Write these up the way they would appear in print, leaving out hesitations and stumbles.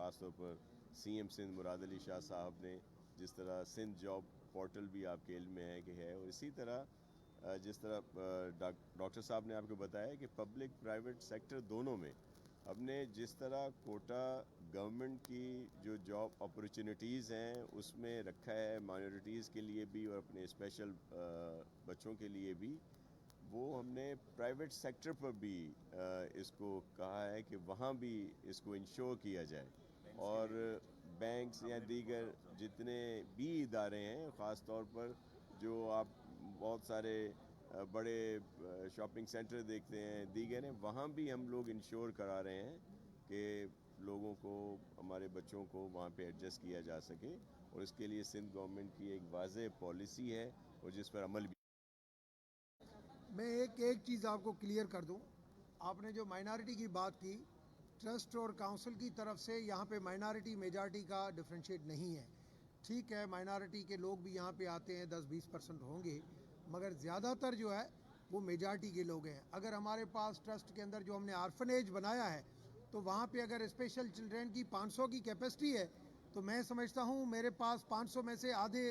ख़ास तौर पर CM सिंध मुराद अली शाह साहब ने जिस तरह सिंध जॉब पोर्टल भी आपके इल्म में है कि है, और इसी तरह जिस तरह डॉक्टर साहब ने आपको बताया कि पब्लिक प्राइवेट सेक्टर दोनों में हमने जिस तरह कोटा गवर्नमेंट की जो जॉब अपॉर्चुनिटीज़ हैं उसमें रखा है माइनॉरिटीज़ के लिए भी और अपने स्पेशल बच्चों के लिए भी, वो हमने प्राइवेट सेक्टर पर भी इसको कहा है कि वहाँ भी इसको इंश्योर किया जाए, और बैंक्स या दीगर जितने भी इदारे हैं, ख़ास तौर पर जो आप बहुत सारे बड़े शॉपिंग सेंटर देखते हैं दीगर हैं, वहाँ भी हम लोग इंश्योर करा रहे हैं कि लोगों को, हमारे बच्चों को वहाँ पे एडजस्ट किया जा सके, और इसके लिए सिंध गवर्नमेंट की एक वाज़ेह पॉलिसी है और जिस पर अमल भी। मैं एक चीज़ आपको क्लियर कर दूं, आपने जो माइनॉरिटी की बात की, ट्रस्ट और काउंसिल की तरफ से यहाँ पे माइनॉरिटी मेजॉरिटी का डिफरेंशिएट नहीं है। ठीक है, माइनॉरिटी के लोग भी यहाँ पे आते हैं, 10-20% होंगे, मगर ज़्यादातर जो है वो मेजॉरिटी के लोग हैं। अगर हमारे पास ट्रस्ट के अंदर जो हमने आर्फनेज बनाया है, तो वहाँ पे अगर स्पेशल चिल्ड्रेन की 500 की कैपेसिटी है, तो मैं समझता हूँ मेरे पास 500 में से आधे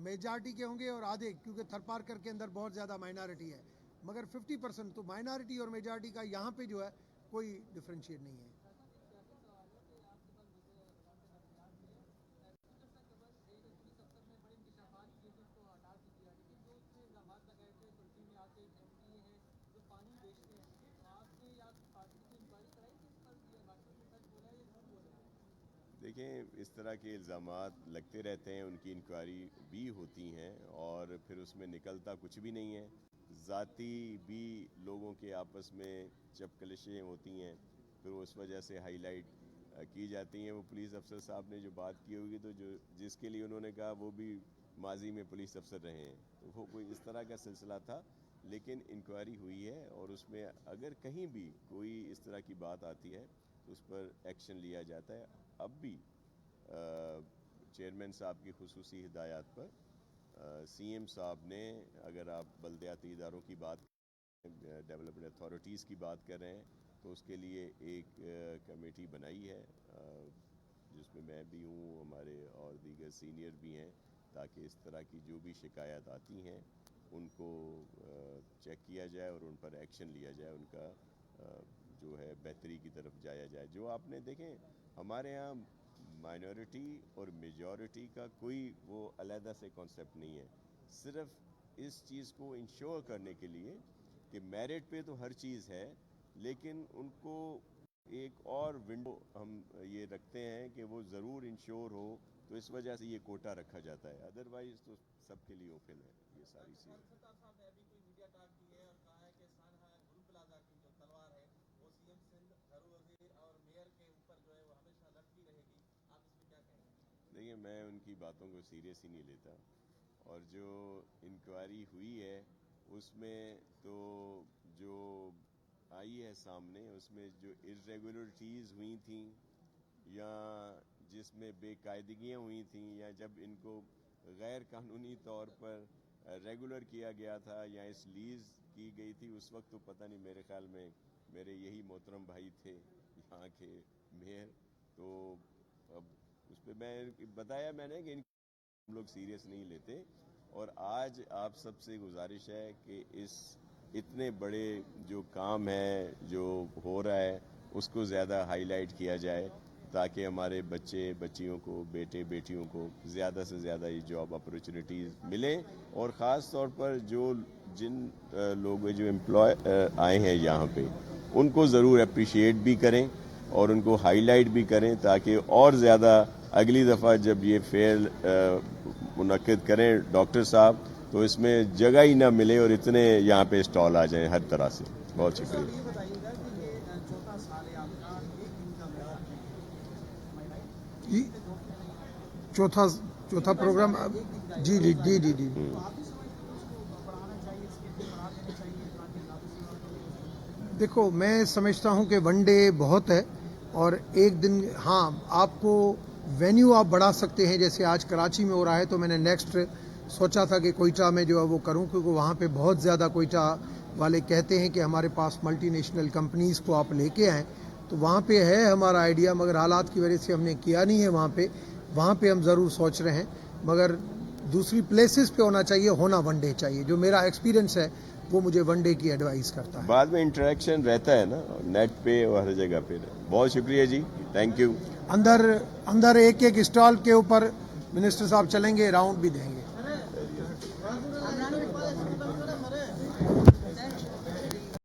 मेजॉरिटी के होंगे और आधे, क्योंकि थरपारकर के अंदर बहुत ज़्यादा माइनॉरिटी है, मगर 50%। तो माइनॉरिटी और मेजॉरिटी का यहाँ पे जो है कोई डिफरेंशिएट नहीं है। देखें, इस तरह के इल्ज़ामात लगते रहते हैं, उनकी इंक्वायरी भी होती हैं और फिर उसमें निकलता कुछ भी नहीं है। ज़ाती भी लोगों के आपस में चपकलिशें होती हैं, फिर उस वजह से हाईलाइट की जाती हैं। वो पुलिस अफसर साहब ने जो बात की होगी, तो जो जिसके लिए उन्होंने कहा वो भी माजी में पुलिस अफसर रहे हैं, तो वो कोई इस तरह का सिलसिला था। लेकिन इंक्वायरी हुई है और उसमें अगर कहीं भी कोई इस तरह की बात आती है तो उस पर एक्शन लिया जाता है। अब भी चेयरमैन साहब की खुसूसी हिदायत पर CM साहब ने, अगर आप बल्दियाती इदारों की बात, डेवलपमेंट अथॉरिटीज़ की बात कर रहे हैं, तो उसके लिए एक कमेटी बनाई है जिसमें मैं भी हूँ, हमारे और दीगर सीनियर भी हैं, ताकि इस तरह की जो भी शिकायत आती हैं उनको चेक किया जाए और उन पर एक्शन लिया जाए, उनका जो है बेहतरी की तरफ जाया जाए। जो आपने देखें, हमारे यहाँ माइनॉरिटी और मेजॉरिटी का कोई वो अलहदा से कॉन्सेप्ट नहीं है, सिर्फ इस चीज़ को इंश्योर करने के लिए कि मेरिट पे तो हर चीज़ है, लेकिन उनको एक और विंडो हम ये रखते हैं कि वो ज़रूर इंश्योर हो, तो इस वजह से ये कोटा रखा जाता है, अदरवाइज़ तो सबके लिए ओपन है ये सारी चीज़ें। देखिए, मैं उनकी बातों को सीरियस ही नहीं लेता, और जो इंक्वायरी हुई है उसमें तो जो आई है सामने, उसमें जो इर्रेगुलरिटीज़ हुई थी या जिसमें बेकायदगियाँ हुई थी, या जब इनको गैर कानूनी तौर पर रेगुलर किया गया था या इस लीज़ की गई थी, उस वक्त तो पता नहीं, मेरे ख्याल में मेरे यही मोहतरम भाई थे यहाँ के मेयर, तो अब उस पर मैं बताया मैंने कि हम लोग सीरियस नहीं लेते। और आज आप सबसे गुजारिश है कि इस इतने बड़े जो काम है जो हो रहा है उसको ज़्यादा हाईलाइट किया जाए, ताकि हमारे बच्चे बच्चियों को, बेटे बेटियों को ज़्यादा से ज़्यादा ये जॉब अपॉर्चुनिटीज़ मिलें, और ख़ास तौर पर जिन लोग जो एम्प्लॉय आए हैं यहाँ पे, उनको ज़रूर अप्रिशिएट भी करें और उनको हाईलाइट भी करें, ताकि और ज़्यादा अगली दफ़ा जब ये फेयर मुनक्किद करें डॉक्टर साहब, तो इसमें जगह ही ना मिले और इतने यहाँ पे स्टॉल आ जाएं हर तरह से। बहुत शुक्रिया। चौथा प्रोग्राम। जी जी जी जी जी देखो, मैं समझता हूँ कि वन डे बहुत है, और एक दिन, हाँ, आपको वेन्यू आप बढ़ा सकते हैं, जैसे आज कराची में हो रहा है, तो मैंने नेक्स्ट सोचा था कि कोयटा में जो है वो करूं, क्योंकि वहाँ पे बहुत ज़्यादा कोयटा वाले कहते हैं कि हमारे पास मल्टीनेशनल कंपनीज़ को आप लेके आएँ, تو وہاں پہ ہے ہمارا آئیڈیا، مگر حالات کی وجہ سے ہم نے کیا نہیں ہے وہاں پہ ہم ضرور سوچ رہے ہیں، مگر دوسری پلیسز پہ ہونا چاہیے، ہونا ون ڈے چاہیے. جو میرا ایکسپیرینس ہے وہ مجھے ون ڈے کی ایڈوائز کرتا ہے. بعد میں انٹریکشن رہتا ہے نا نیٹ پہ اور ہر جگہ پہ. بہت شکریہ جی، تھینک یو. اندر ایک اسٹال کے اوپر منسٹر صاحب چلیں گے، راؤنڈ بھی دیں گے.